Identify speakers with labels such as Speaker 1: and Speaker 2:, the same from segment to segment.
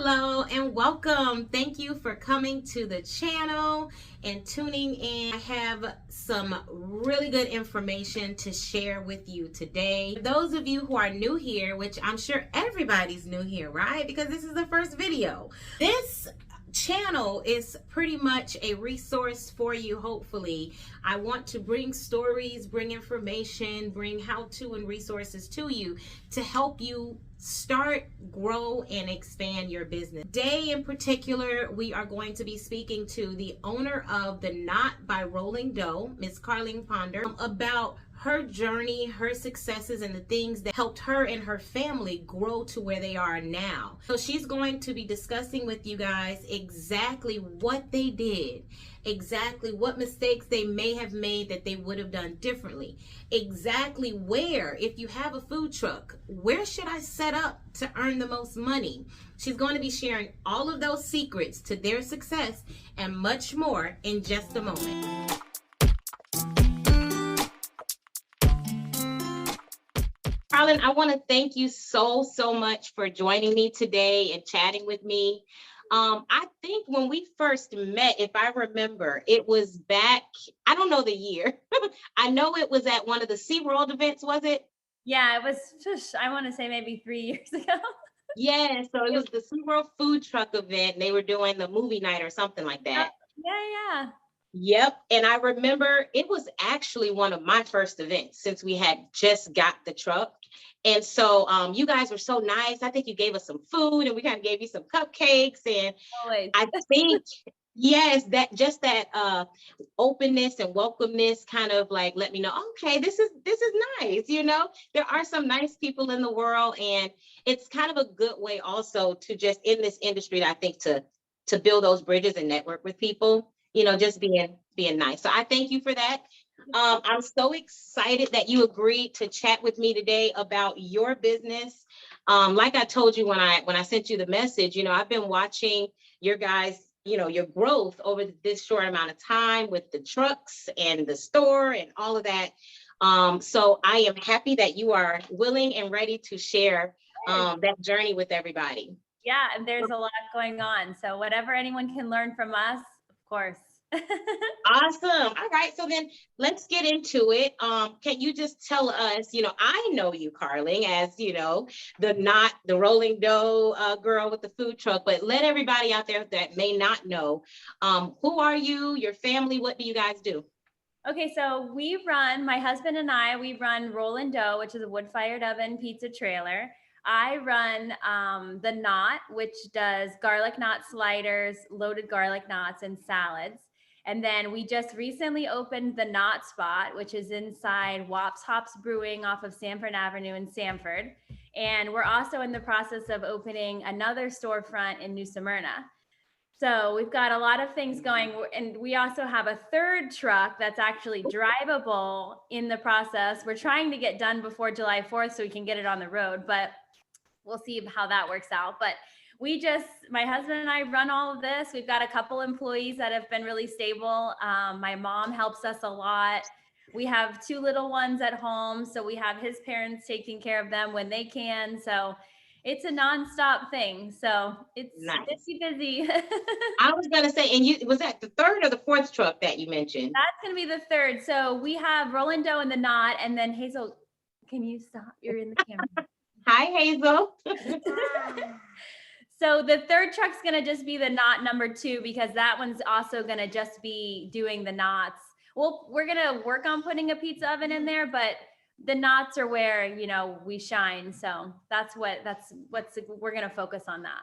Speaker 1: Hello and welcome. Thank you for coming to the channel and tuning in. I have some really good information to share with you today. For those of you who are new here, which I'm sure everybody's new here, right? Because this is the first video. This channel is pretty much a resource for you. Hopefully, I want to bring stories, bring information, bring how-to and resources to you to help you start, grow, and expand your business. Today in particular, we are going to be speaking to the owner of The Knot by Rollin, Miss Carleen Ponder, about her journey, her successes, and the things that helped her and her family grow to where they are now. So she's going to be discussing with you guys exactly what they did, exactly what mistakes they may have made that they would have done differently, exactly where, if you have a food truck, where should I set up to earn the most money? She's going to be sharing all of those secrets to their success and much more in just a moment. Carlin, I want to thank you so much for joining me today and chatting with me. I think when we first met, if I remember, it was back, I don't know the year. I know it was at one of the SeaWorld events, was it?
Speaker 2: Yeah, it was just, I want to say maybe 3 years ago.
Speaker 1: Yeah, so it was the SeaWorld food truck event. They were doing the movie night or something like
Speaker 2: Yeah,
Speaker 1: that.
Speaker 2: yeah.
Speaker 1: Yep. And I remember it was actually one of my first events since we had just got the truck. And so you guys were so nice. I think you gave us some food and we kind of gave you some cupcakes. And
Speaker 2: Always.
Speaker 1: I think, yes, that just that openness and welcomeness kind of like let me know, okay, this is nice. There are some nice people in the world, and it's kind of a good way also to just in this industry, I think, to build those bridges and network with people, just being nice. So I thank you for that. I'm so excited that you agreed to chat with me today about your business. Like I told you when I sent you the message, I've been watching your guys, your growth over this short amount of time with the trucks and the store and all of that. So I am happy that you are willing and ready to share that journey with everybody.
Speaker 2: Yeah, and there's a lot going on. So whatever anyone can learn from us, of course.
Speaker 1: Awesome. All right. So then let's get into it. Can you just tell us, I know you, Carling, as, the rolling dough girl with the food truck, but let everybody out there that may not know, who are you, your family, what do you guys do?
Speaker 2: Okay, so my husband and I, we run Rollin, which is a wood-fired oven pizza trailer. I run The Knot, which does garlic knot sliders, loaded garlic knots, and salads. And then we just recently opened the Knot Spot, which is inside Wops Hops Brewing off of Sanford Avenue in Sanford. And we're also in the process of opening another storefront in New Smyrna. So we've got a lot of things going, and we also have a third truck that's actually drivable in the process. We're trying to get done before July 4th so we can get it on the road, but we'll see how that works out. But my husband and I run all of this. We've got a couple employees that have been really stable. My mom helps us a lot. We have 2 little ones at home, so we have his parents taking care of them when they can. So it's a nonstop thing. So it's
Speaker 1: Nice.
Speaker 2: busy.
Speaker 1: I was gonna say, and was that the third or the fourth truck that you mentioned?
Speaker 2: That's gonna be the third. So we have Rollin and the Knot, and then Hazel. Can you stop? You're in the camera.
Speaker 1: Hi, Hazel.
Speaker 2: So the third truck's gonna just be the Knot number 2, because that one's also gonna just be doing the knots. Well, we're gonna work on putting a pizza oven in there, but the knots are where we shine. So we're gonna focus on that.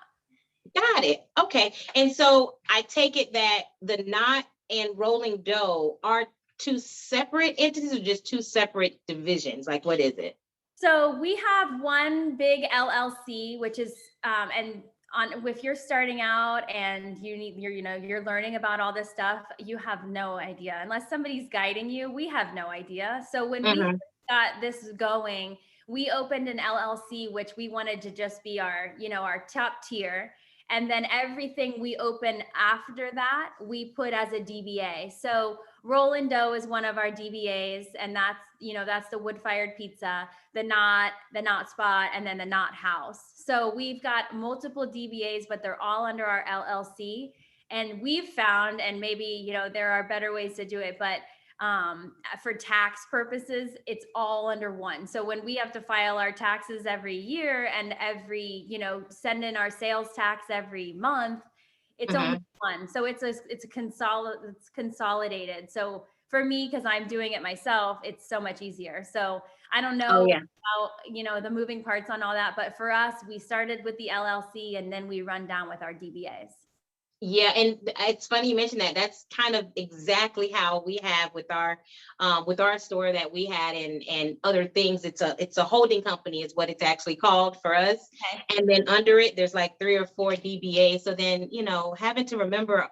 Speaker 1: Got it. Okay. And so I take it that the Knot and Rolling Dough are 2 separate entities or just 2 separate divisions? Like, what is it?
Speaker 2: So we have one big LLC, which is and on if you're starting out and you're learning about all this stuff, you have no idea unless somebody's guiding you. We have no idea. So when we got this going, we opened an LLC, which we wanted to just be our top tier. And then everything we open after that, we put as a DBA. So Rollin Dough is one of our DBAs, and that's the wood-fired pizza, the Knot Spot, and then the Knot House. So we've got multiple DBAs, but they're all under our LLC. And we've found, and maybe, there are better ways to do it, but for tax purposes, it's all under one. So when we have to file our taxes every year and send in our sales tax every month, it's only one. So it's consolidated. So for me, because I'm doing it myself, it's so much easier. So I don't know how, the moving parts on all that, but for us, we started with the LLC and then we run down with our DBAs.
Speaker 1: Yeah, and it's funny you mentioned that. That's kind of exactly how we have with our store that we had and other things. It's a holding company is what it's actually called for us. Okay. And then under it, there's like 3 or 4 DBAs. So then, having to remember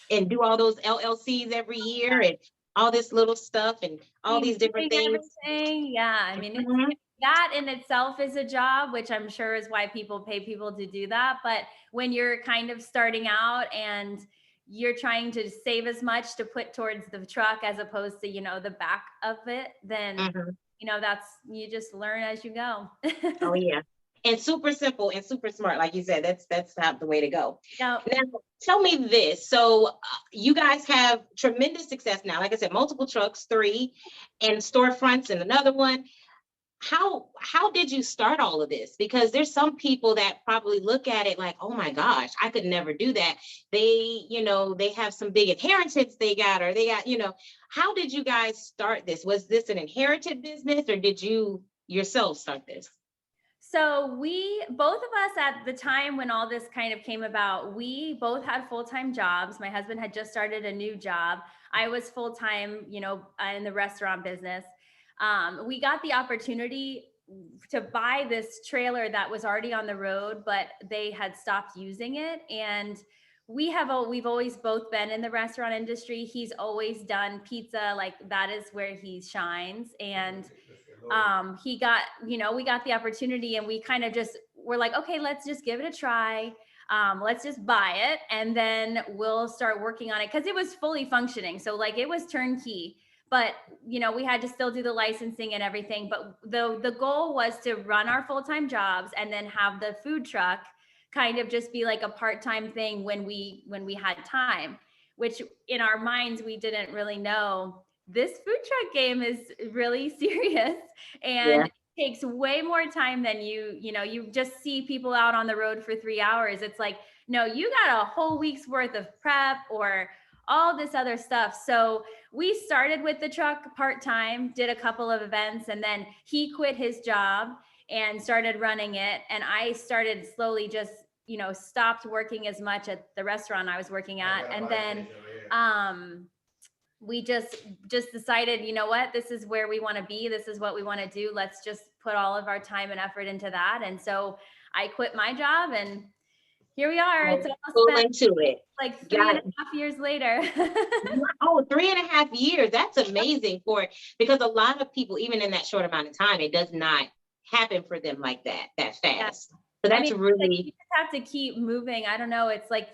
Speaker 1: and do all those LLCs every year and all this little stuff and all these different things.
Speaker 2: Everything. Yeah, I mean, that in itself is a job, which I'm sure is why people pay people to do that. But when you're kind of starting out and you're trying to save as much to put towards the truck as opposed to, the back of it, then, you just learn as you go.
Speaker 1: Oh, yeah. And super simple and super smart. Like you said, that's not the way to go. Now, tell me this. So you guys have tremendous success now. Like I said, multiple trucks, 3, and storefronts and another one. How did you start all of this? Because there's some people that probably look at it like, oh my gosh, I could never do that. They have some big inheritance they got, how did you guys start this? Was this an inherited business or did you yourself start this?
Speaker 2: So both of us at the time when all this kind of came about, we both had full-time jobs. My husband had just started a new job. I was full-time, in the restaurant business. We got the opportunity to buy this trailer that was already on the road, but they had stopped using it. And we've always both been in the restaurant industry. He's always done pizza, like that is where he shines. And we got the opportunity and we kind of we're like, okay, let's just give it a try. Let's just buy it and then we'll start working on it. Cause it was fully functioning. So like it was turnkey, but we had to still do the licensing and everything. But the goal was to run our full-time jobs and then have the food truck kind of just be like a part-time thing when we had time, which in our minds, we didn't really know this food truck game is really serious and takes way more time than you just see people out on the road for 3 hours. It's like, no, you got a whole week's worth of prep or all this other stuff. So we started with the truck part-time, did a couple of events, and then he quit his job and started running it. And I started slowly just, stopped working as much at the restaurant I was working at. And then, we just decided, you know what, this is where we want to be. This is what we want to do. Let's just put all of our time and effort into that. And so I quit my job and here we are. It's almost been like 3.5 years later.
Speaker 1: Oh, 3.5 years. That's amazing because a lot of people, even in that short amount of time, it does not happen for them like that fast. Yeah. So that's really,
Speaker 2: like you just have to keep moving. I don't know. It's like,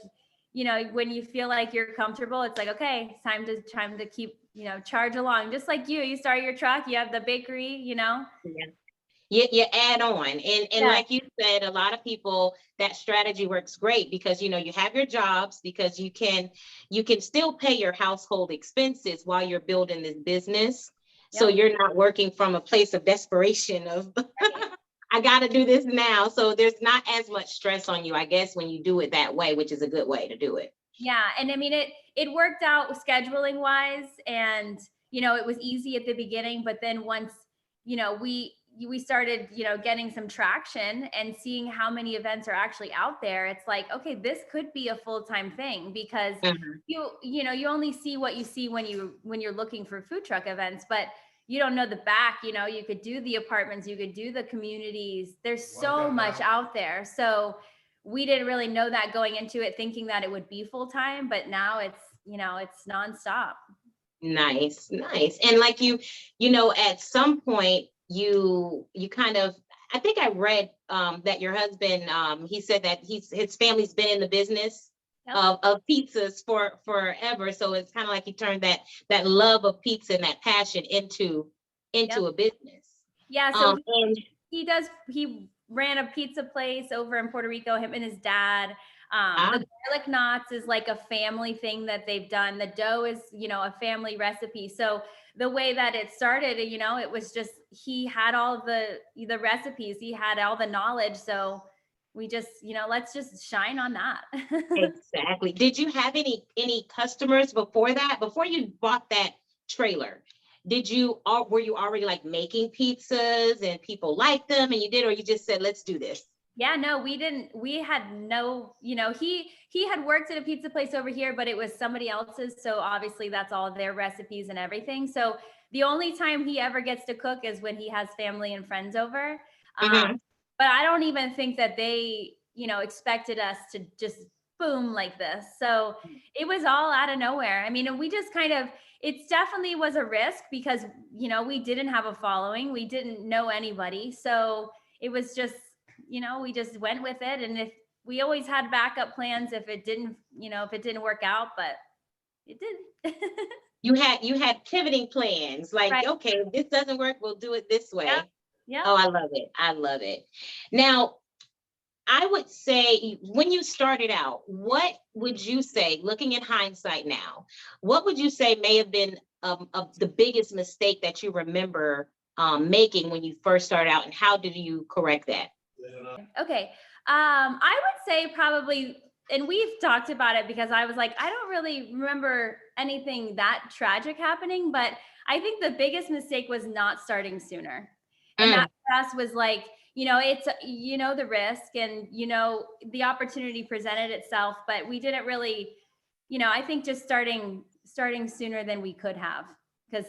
Speaker 2: when you feel like you're comfortable, it's like, okay, it's time to keep, charge along. Just like you start your truck, you have the bakery,
Speaker 1: Yeah. You add on. And like you said, a lot of people, that strategy works great because, you have your jobs because you can still pay your household expenses while you're building this business. Yep. So you're not working from a place of desperation of, I got to do this now. So there's not as much stress on you, I guess, when you do it that way, which is a good way to do it.
Speaker 2: Yeah. And I mean, it worked out scheduling wise and, it was easy at the beginning, but then once, we started, getting some traction and seeing how many events are actually out there. It's like, okay, this could be a full-time thing because you only see what you see when you're looking for food truck events, but you don't know the back, you could do the apartments, you could do the communities. There's so much out there. So we didn't really know that going into it, thinking that it would be full-time, but now it's, it's nonstop.
Speaker 1: Nice. And like at some point you kind of, I think I read that your husband, he said that his family's been in the business
Speaker 2: Yep.
Speaker 1: of pizzas for forever. So it's kind of like he turned that love of pizza and that passion
Speaker 2: Yep.
Speaker 1: into a business.
Speaker 2: Yeah. So
Speaker 1: And
Speaker 2: he ran a pizza place over in Puerto Rico, him and his dad.
Speaker 1: ah,
Speaker 2: The garlic knots is like a family thing that they've done. The dough is, a family recipe. So the way that it started, it was just, he had all the recipes, he had all the knowledge. So we just, let's just shine on that.
Speaker 1: exactly. Did you have any customers before that? Before you bought that trailer, were you already like making pizzas and people liked them and you did, or you just said, let's do this?
Speaker 2: Yeah, no, we didn't. We had no, he had worked at a pizza place over here, but it was somebody else's. So obviously that's all their recipes and everything. So the only time he ever gets to cook is when he has family and friends over. Um,
Speaker 1: Hmm.
Speaker 2: but I don't even think that they, expected us to just boom like this. So it was all out of nowhere. I mean, we just kind of, it definitely was a risk because, we didn't have a following. We didn't know anybody. So it was just, we just went with it. And if we always had backup plans, if it didn't work out, but it did.
Speaker 1: You had pivoting plans, like,
Speaker 2: Right.
Speaker 1: okay, if this doesn't work, we'll do it this
Speaker 2: Yep.
Speaker 1: way.
Speaker 2: Yep.
Speaker 1: Oh, I love it. I love it. Now, I would say when you started out, what would you say, looking in hindsight now, what would you say may have been of the biggest mistake that you remember making when you first started out, and how did you correct that?
Speaker 2: Okay. I would say probably, and we've talked about it because I was like, I don't really remember anything that tragic happening, but I think the biggest mistake was not starting sooner. And that
Speaker 1: Mm,
Speaker 2: for us was like, it's, the risk and, the opportunity presented itself, but we didn't really, I think just starting sooner than we could have, because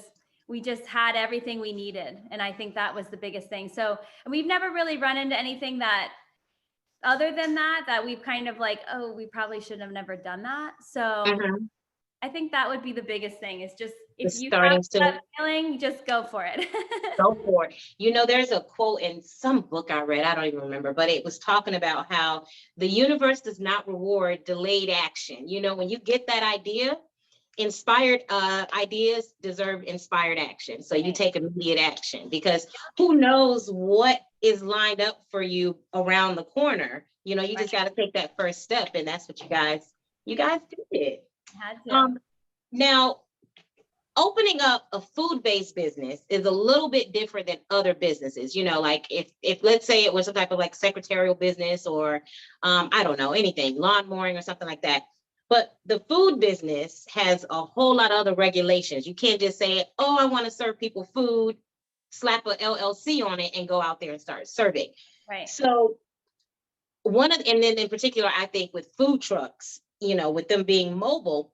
Speaker 2: we just had everything we needed. And I think that was the biggest thing. So, and we've never really run into anything that other than that we've kind of like, oh, we probably should have never done that. So
Speaker 1: mhm.
Speaker 2: I think that would be the biggest thing, is just
Speaker 1: The
Speaker 2: if you have
Speaker 1: starting
Speaker 2: that
Speaker 1: soon.
Speaker 2: feeling, just go for it.
Speaker 1: Go for it. There's a quote in some book I read, I don't even remember, but it was talking about how the universe does not reward delayed action. When you get that idea, inspired ideas deserve inspired action. So you
Speaker 2: Right.
Speaker 1: take immediate action, because who knows what is lined up for you around the corner. You
Speaker 2: Right.
Speaker 1: just got to take that first step, and that's what you guys did.
Speaker 2: Had to.
Speaker 1: Um, Now, opening up a food-based business is a little bit different than other businesses. Like if let's say it was some type of like secretarial business, or I don't know, anything, lawn mowing or something like that. But the food business has a whole lot of other regulations. You can't just say, oh, I want to serve people food, slap a LLC on it and go out there and start serving.
Speaker 2: Right.
Speaker 1: So and then in particular, I think with food trucks, with them being mobile,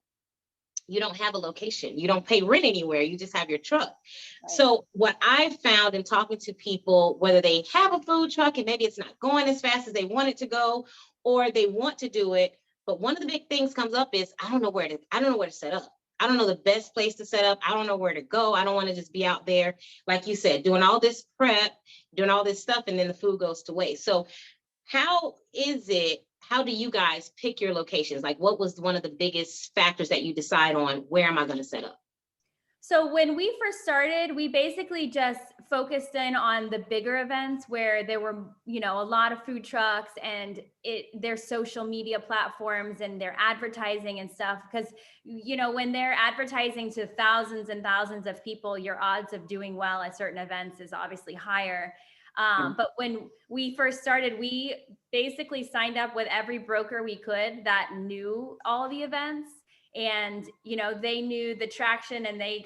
Speaker 1: you don't have a location. You don't pay rent anywhere. You just have your truck.
Speaker 2: Right.
Speaker 1: So what I've found in talking to people, whether they have a food truck and maybe it's not going as fast as they want it to go, or they want to do it, but one of the big things comes up is I don't know where to set up. I don't know the best place to set up. I don't know where to go. I don't want to just be out there, like you said, doing all this prep, doing all this stuff, and then the food goes to waste. So how do you guys pick your locations? Like, what was one of the biggest factors that you decide on, where am I going to set up?
Speaker 2: So when we first started, we basically just focused in on the bigger events where there were, a lot of food trucks and their social media platforms and their advertising and stuff. Because, when they're advertising to thousands and thousands of people, your odds of doing well at certain events is obviously higher. But when we first started, we basically signed up with every broker we could that knew all the events, and they knew the traction, and they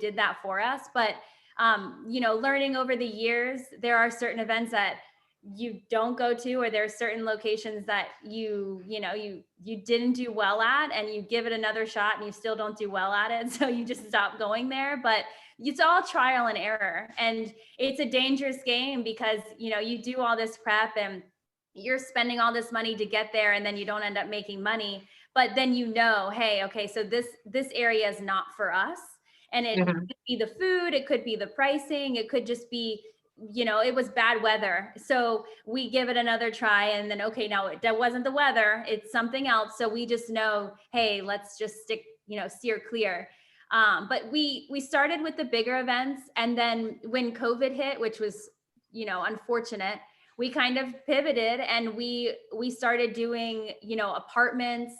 Speaker 2: did that for us. But learning over the years, there are certain events that you don't go to, or there are certain locations that you didn't do well at, and you give it another shot and you still don't do well at it, so you just stop going there. But it's all trial and error, and it's a dangerous game because you do all this prep and you're spending all this money to get there, and then you don't end up making money. But then hey, okay, so this area is not for us. And it
Speaker 1: Mhm.
Speaker 2: could be the food, it could be the pricing, it could just be it was bad weather. So we give it another try, and then, okay, now that wasn't the weather, it's something else. So we just know, hey, let's just stick, steer clear. But we started with the bigger events. And then when COVID hit, which was, unfortunate, we kind of pivoted, and we started doing, apartments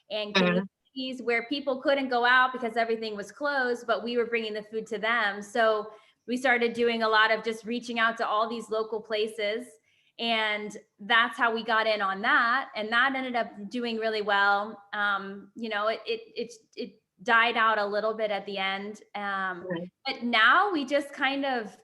Speaker 2: and communities where people couldn't go out because everything was closed, but we were bringing the food to them. So we started doing a lot of just reaching out to all these local places. And that's how we got in on that. And that ended up doing really well. It died out a little bit at the end. But now we just kind of,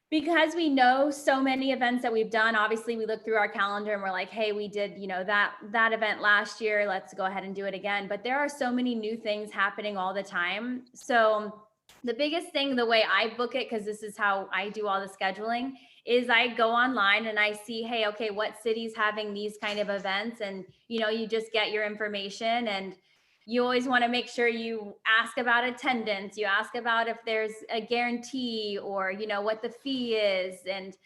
Speaker 2: because we know so many events that we've done, obviously we look through our calendar and we're like, hey, we did, that event last year, let's go ahead and do it again. But there are so many new things happening all the time. So the biggest thing, the way I book it, because this is how I do all the scheduling, is I go online and I see, hey, okay, what city's having these kind of events? And, you just get your information, and you always want to make sure you ask about attendance. You ask about if there's a guarantee, or, what the fee is. And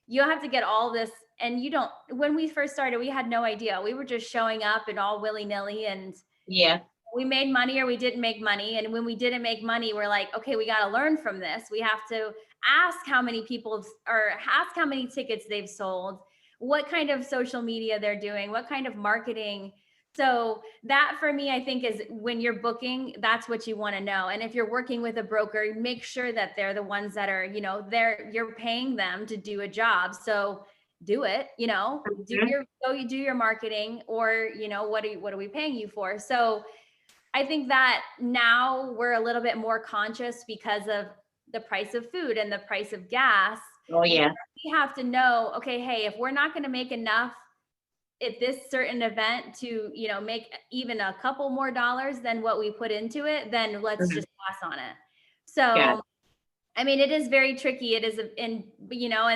Speaker 2: you have to get all this. And when we first started, we had no idea. We were just showing up and all willy-nilly, and we made money or we didn't make money. And when we didn't make money, we're like, okay, we got to learn from this. We have to ask how many people, or ask how many tickets they've sold, what kind of social media they're doing, what kind of marketing. So that, for me, I think, is when you're booking, that's what you want to know. And if you're working with a broker, make sure that they're the ones that are, you're paying them to do a job. So do it, you do your marketing, or, what are we paying you for? So I think that now we're a little bit more conscious because of the price of food and the price of gas.
Speaker 1: Oh, yeah.
Speaker 2: We have to know, okay, hey, if we're not going to make enough at this certain event to, make even a couple more dollars than what we put into it, then let's just pass on it. So, I mean, it is very tricky. It is, and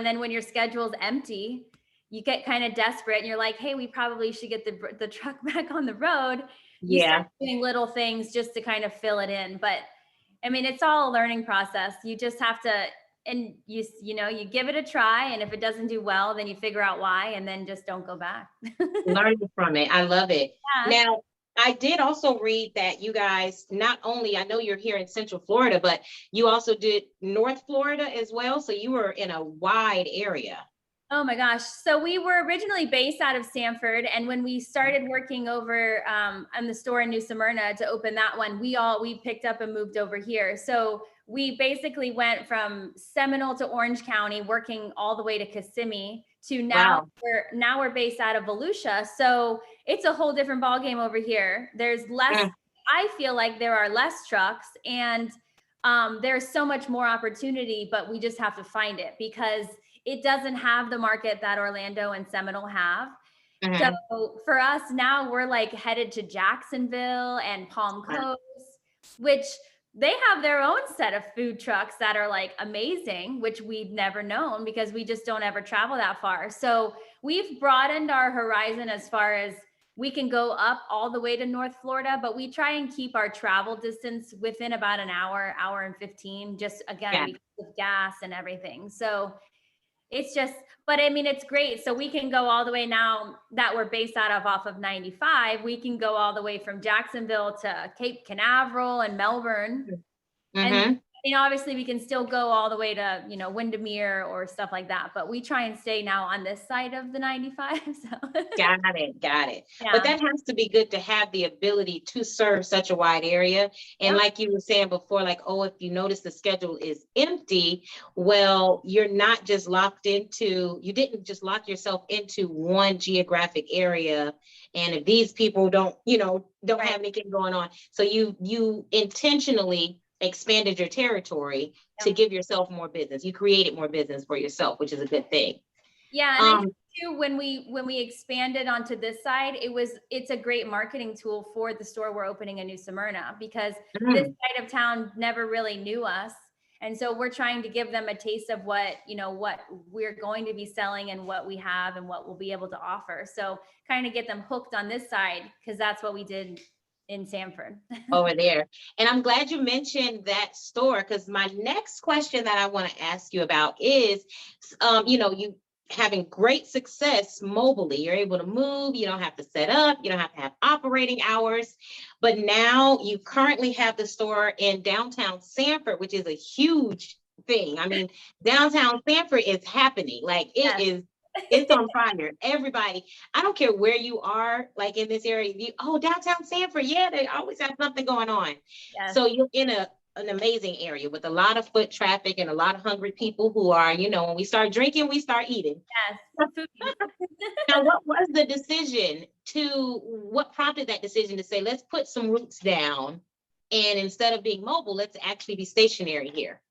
Speaker 2: then when your schedule's empty, you get kind of desperate, and you're like, hey, we probably should get the truck back on the road. You start doing little things just to kind of fill it in. But I mean, it's all a learning process. You just have to, and you give it a try. And if it doesn't do well, then you figure out why, and then just don't go back.
Speaker 1: Learn from it. I love it.
Speaker 2: Yeah.
Speaker 1: Now, I did also read that you guys, not only, I know you're here in Central Florida, but you also did North Florida as well. So you were in a wide area.
Speaker 2: Oh my gosh. So we were originally based out of Sanford. And when we started working over on the store in New Smyrna to open that one, we picked up and moved over here. So we basically went from Seminole to Orange County, working all the way to Kissimmee, to now we're based out of Volusia. So it's a whole different ballgame over here. There's less, I feel like there are less trucks, and there's so much more opportunity, but we just have to find it, because it doesn't have the market that Orlando and Seminole have. So for us now, we're like headed to Jacksonville and Palm Coast, which they have their own set of food trucks that are like amazing, which we've never known because we just don't ever travel that far. So we've broadened our horizon as far as we can go up all the way to North Florida, but we try and keep our travel distance within about an hour and 15, just again, because of gas and everything. So it's just, but I mean, it's great. So we can go all the way now that we're based off of 95. We can go all the way from Jacksonville to Cape Canaveral and Melbourne. And obviously we can still go all the way to, Windermere or stuff like that. But we try and stay now on this side of the 95. So. Got
Speaker 1: it. Yeah. But that has to be good to have the ability to serve such a wide area. And like you were saying before, like, if you notice the schedule is empty, well, you're not just you didn't just lock yourself into one geographic area. And if these people don't have anything going on, so you intentionally expanded your territory to give yourself more business. You created more business for yourself, which is a good thing.
Speaker 2: Yeah. And I think too, when we expanded onto this side, it's a great marketing tool for the store we're opening in New Smyrna, because this side of town never really knew us. And so we're trying to give them a taste of what we're going to be selling and what we have and what we'll be able to offer. So kind of get them hooked on this side, because that's what we did in Sanford.
Speaker 1: over there. And I'm glad you mentioned that store, because my next question that I want to ask you about is, you having great success mobily. You're able to move, you don't have to set up, you don't have to have operating hours. But now you currently have the store in downtown Sanford, which is a huge thing. I mean, downtown Sanford is happening. Like it
Speaker 2: Yes.
Speaker 1: is, it's on fire. Everybody, I don't care where you are, like in this area, downtown Sanford, yeah, they always have something going on.
Speaker 2: Yes.
Speaker 1: So you're in an amazing area with a lot of foot traffic and a lot of hungry people who are, when we start drinking, we start eating.
Speaker 2: Yes. Food.
Speaker 1: Now, what was the decision what prompted that decision to say, let's put some roots down, and instead of being mobile, let's actually be stationary here?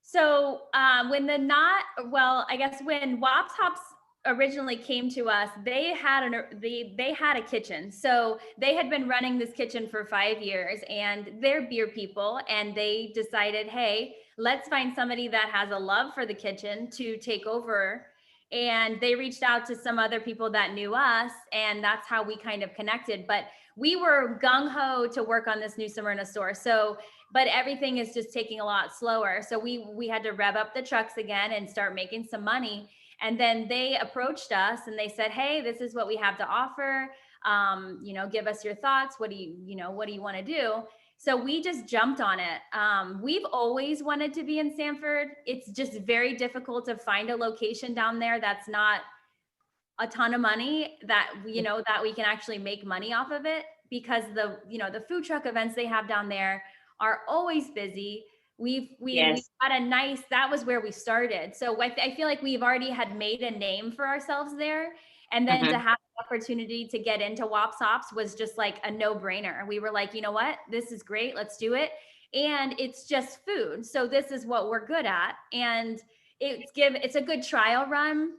Speaker 2: So I guess when Wops Hops originally came to us, they had a kitchen. So they had been running this kitchen for 5 years, and they're beer people, and they decided, hey, let's find somebody that has a love for the kitchen to take over. And they reached out to some other people that knew us, and that's how we kind of connected. But we were gung-ho to work on this new Smyrna store. But everything is just taking a lot slower. So we had to rev up the trucks again and start making some money. And then they approached us and they said, hey, this is what we have to offer. Give us your thoughts. What do you want to do? So we just jumped on it. We've always wanted to be in Sanford. It's just very difficult to find a location down there that's not a ton of money, that we can actually make money off of it, because the food truck events they have down there are always busy. We
Speaker 1: Yes.
Speaker 2: had that was where we started. So I feel like we've already had made a name for ourselves there. And then to have the opportunity to get into Wops Hops was just like a no-brainer. We were like, you know what, this is great, let's do it. And it's just food. So this is what we're good at. And it's a good trial run.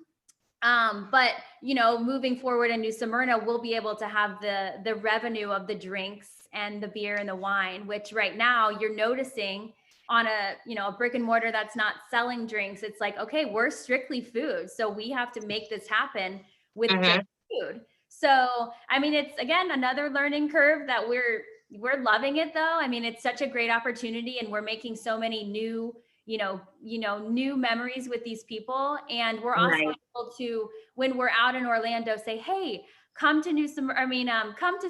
Speaker 2: But moving forward in New Smyrna, we'll be able to have the revenue of the drinks and the beer and the wine, which right now you're noticing on a brick and mortar that's not selling drinks. It's like, okay, we're strictly food, so we have to make this happen with just food. So I mean, it's again another learning curve that we're loving it though. I mean, it's such a great opportunity, and we're making so many new new memories with these people. And we're also able to, when we're out in Orlando, say, hey, come to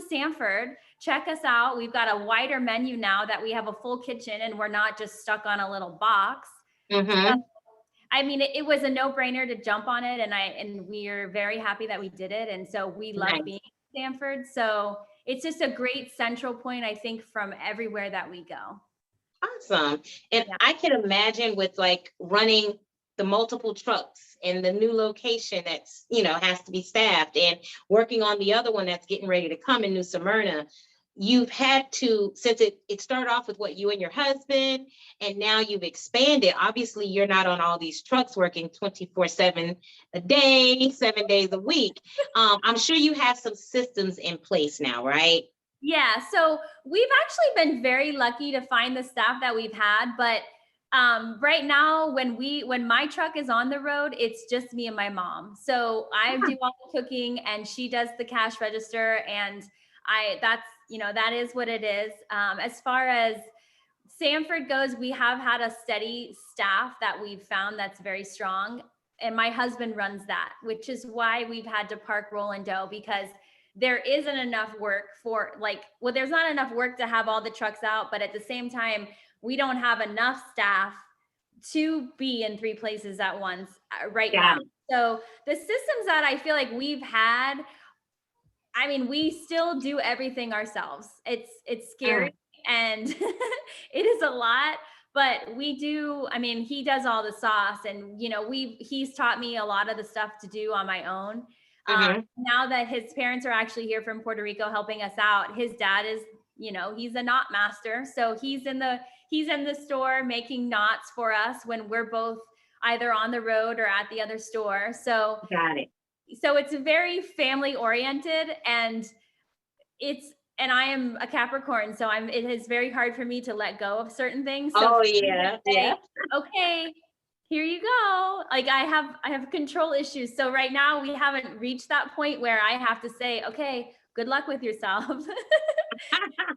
Speaker 2: Sanford, check us out. We've got a wider menu now that we have a full kitchen, and we're not just stuck on a little box. So, I mean, it was a no-brainer to jump on it, and we are very happy that we did it. And so we love being in Sanford. So it's just a great central point, I think, from everywhere that we go.
Speaker 1: Awesome. And I can imagine with like running the multiple trucks and the new location that's, has to be staffed, and working on the other one that's getting ready to come in New Smyrna, you've had to, since it started off with what, you and your husband, and now you've expanded. Obviously, you're not on all these trucks working 24/7 a day, 7 days a week. I'm sure you have some systems in place now, right?
Speaker 2: Yeah, so we've actually been very lucky to find the staff that we've had, but right now when my truck is on the road, it's just me and my mom. So I do all the cooking and she does the cash register, and that is what it is. As far as Sanford goes, we have had a steady staff that we've found that's very strong, and my husband runs that, which is why we've had to park Rollin, because there isn't enough work there's not enough work to have all the trucks out, but at the same time, we don't have enough staff to be in 3 places at once right now. So the systems that I feel like we've had, I mean, we still do everything ourselves. It's scary and it is a lot, but we do. I mean, he does all the sauce, and he's taught me a lot of the stuff to do on my own. Now that his parents are actually here from Puerto Rico helping us out, his dad is, he's a knot master. So he's in the store making knots for us when we're both either on the road or at the other store. So so it's very family oriented, and I am a Capricorn, so it is very hard for me to let go of certain things. So okay, here you go. Like I have control issues. So right now we haven't reached that point where I have to say, okay, good luck with yourself.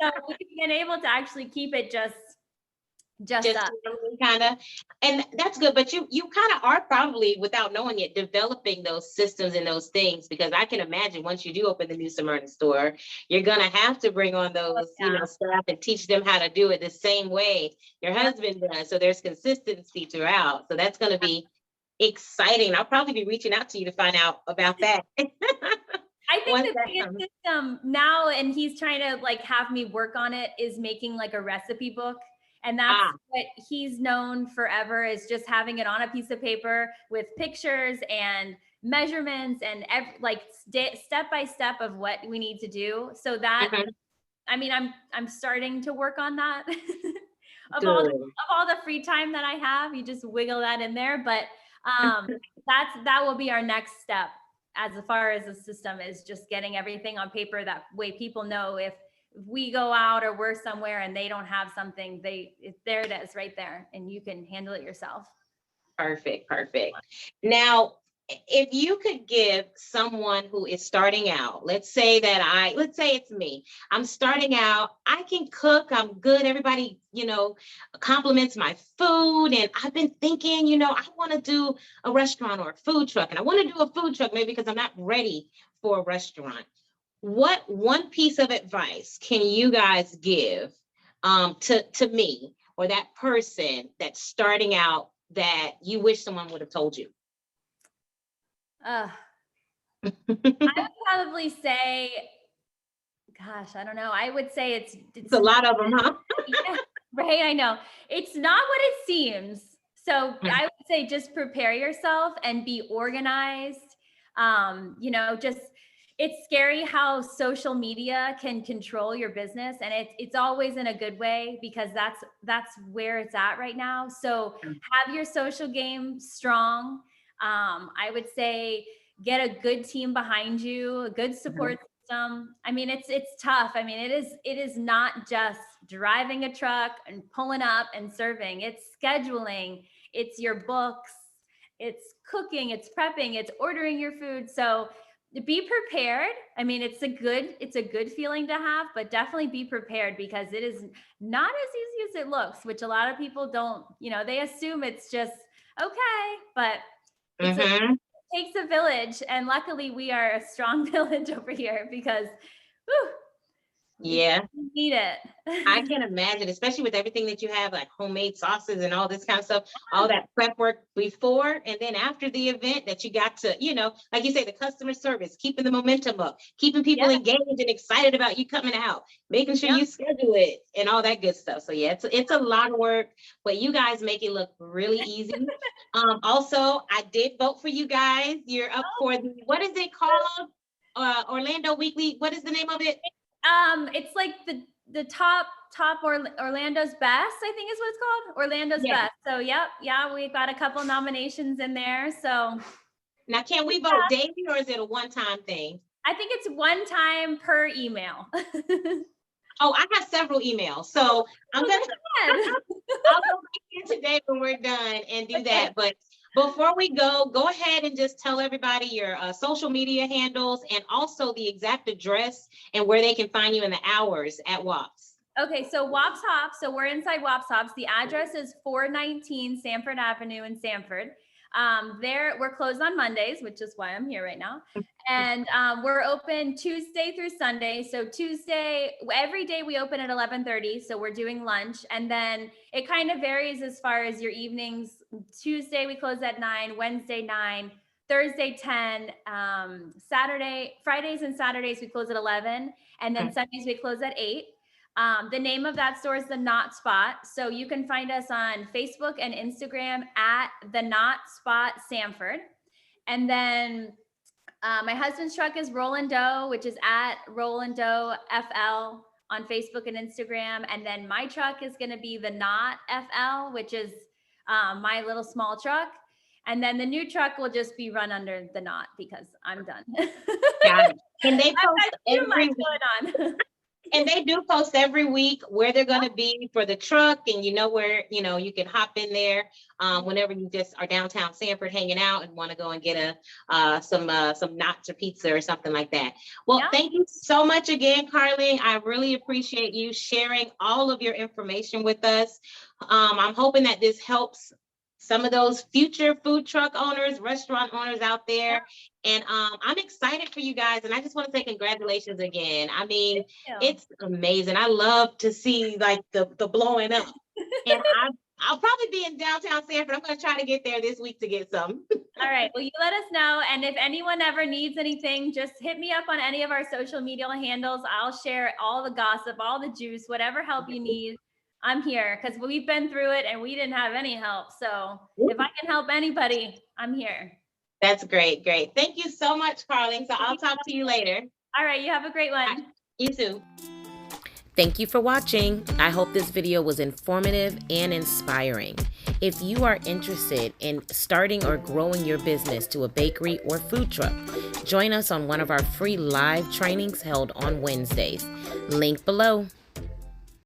Speaker 2: So we've been able to actually keep it just us.
Speaker 1: Kind of, and that's good. But you kind of are probably, without knowing it, developing those systems and those things, because I can imagine once you do open the new Smyrna store, you're gonna have to bring on those, staff and teach them how to do it the same way your husband does. So there's consistency throughout. So that's gonna be exciting. I'll probably be reaching out to you to find out about that.
Speaker 2: I think the biggest system now, and he's trying to like have me work on it, is making like a recipe book. And that's what he's known forever, is just having it on a piece of paper with pictures and measurements and step by step of what we need to do. So that, I mean, I'm starting to work on that. of all the free time that I have, you just wiggle that in there. But that will be our next step as far as the system, is just getting everything on paper. That way people know if we go out or we're somewhere and they don't have something, there it is right there, and you can handle it yourself.
Speaker 1: Perfect. Now, if you could give someone who is starting out, let's say it's me, I'm starting out, I can cook, I'm good, everybody, compliments my food, and I've been thinking, I want to do a restaurant or a food truck, and I want to do a food truck maybe because I'm not ready for a restaurant. What one piece of advice can you guys give to me or that person that's starting out that you wish someone would have told you?
Speaker 2: I would probably say, gosh, I don't know. I would say it's
Speaker 1: a lot of them, huh?
Speaker 2: Yeah, right. I know. It's not what it seems. So I would say just prepare yourself and be organized. It's scary how social media can control your business, and it's always in a good way, because that's where it's at right now. So have your social game strong. I would say get a good team behind you, a good support system. I mean, it's tough. I mean, it is not just driving a truck and pulling up and serving. It's scheduling, it's your books, it's cooking, it's prepping, it's ordering your food. So be prepared. I mean, it's a good feeling to have, but definitely be prepared, because it is not as easy as it looks, which a lot of people don't, they assume it's just okay, but it takes a village. And luckily we are a strong village over here, because
Speaker 1: yeah,
Speaker 2: you need it.
Speaker 1: I can imagine, especially with everything that you have, like homemade sauces and all this kind of stuff, all that prep work before and then after the event, that you got to, like you say, the customer service, keeping the momentum up, keeping people engaged and excited about you coming out, making sure you schedule it and all that good stuff. So yeah, it's a lot of work, but you guys make it look really easy. Also, I did vote for you guys. You're up for what is it called? Orlando Weekly. What is the name of it?
Speaker 2: It's like the top Orlando's Best, I think is what it's called. Orlando's Best. So yeah, we've got a couple nominations in there. So
Speaker 1: now, can we vote daily, or is it a one-time thing?
Speaker 2: I think it's one time per email.
Speaker 1: Oh, I have several emails, so I'll go back in today when we're done and do that. But before we go ahead and just tell everybody your social media handles, and also the exact address and where they can find you in the hours at WOPS.
Speaker 2: Okay, so WOPS Hops. So we're inside WOPS Hops. The address is 419 Sanford Avenue in Sanford. We're closed on Mondays, which is why I'm here right now. And we're open Tuesday through Sunday. So Tuesday, every day we open at 11:30. So we're doing lunch, and then it kind of varies as far as your evenings. Tuesday we close at 9, Wednesday 9, Thursday 10, Fridays and Saturdays we close at 11, and then Sundays we close at 8. The name of that store is The Knot Spot. So you can find us on Facebook and Instagram at The Knot Spot Sanford. And then my husband's truck is Rollin Dough, which is at Rollin Dough FL on Facebook and Instagram. And then my truck is going to be The Knot FL, which is my little small truck. And then the new truck will just be run under The Knot, because I'm done.
Speaker 1: Got it. And they post every week. And they do post every week where they're going to be for the truck, and you know where, you can hop in there whenever you just are downtown Sanford hanging out and want to go and get some knots or pizza or something like that. Well, thank you so much again, Carly. I really appreciate you sharing all of your information with us. I'm hoping that this helps some of those future food truck owners, restaurant owners out there. And I'm excited for you guys. And I just want to say congratulations again. I mean, it's amazing. I love to see like the blowing up. And I'll probably be in downtown Sanford. I'm going to try to get there this week to get some.
Speaker 2: All right. Well, you let us know. And if anyone ever needs anything, just hit me up on any of our social media handles. I'll share all the gossip, all the juice, whatever help you need. I'm here because we've been through it and we didn't have any help. So if I can help anybody, I'm here.
Speaker 1: That's great. Great. Thank you so much, Carly. So I'll talk to you later.
Speaker 2: All right. You have a great one.
Speaker 1: You too.
Speaker 3: Thank you for watching. I hope this video was informative and inspiring. If you are interested in starting or growing your business to a bakery or food truck, join us on one of our free live trainings held on Wednesdays. Link below.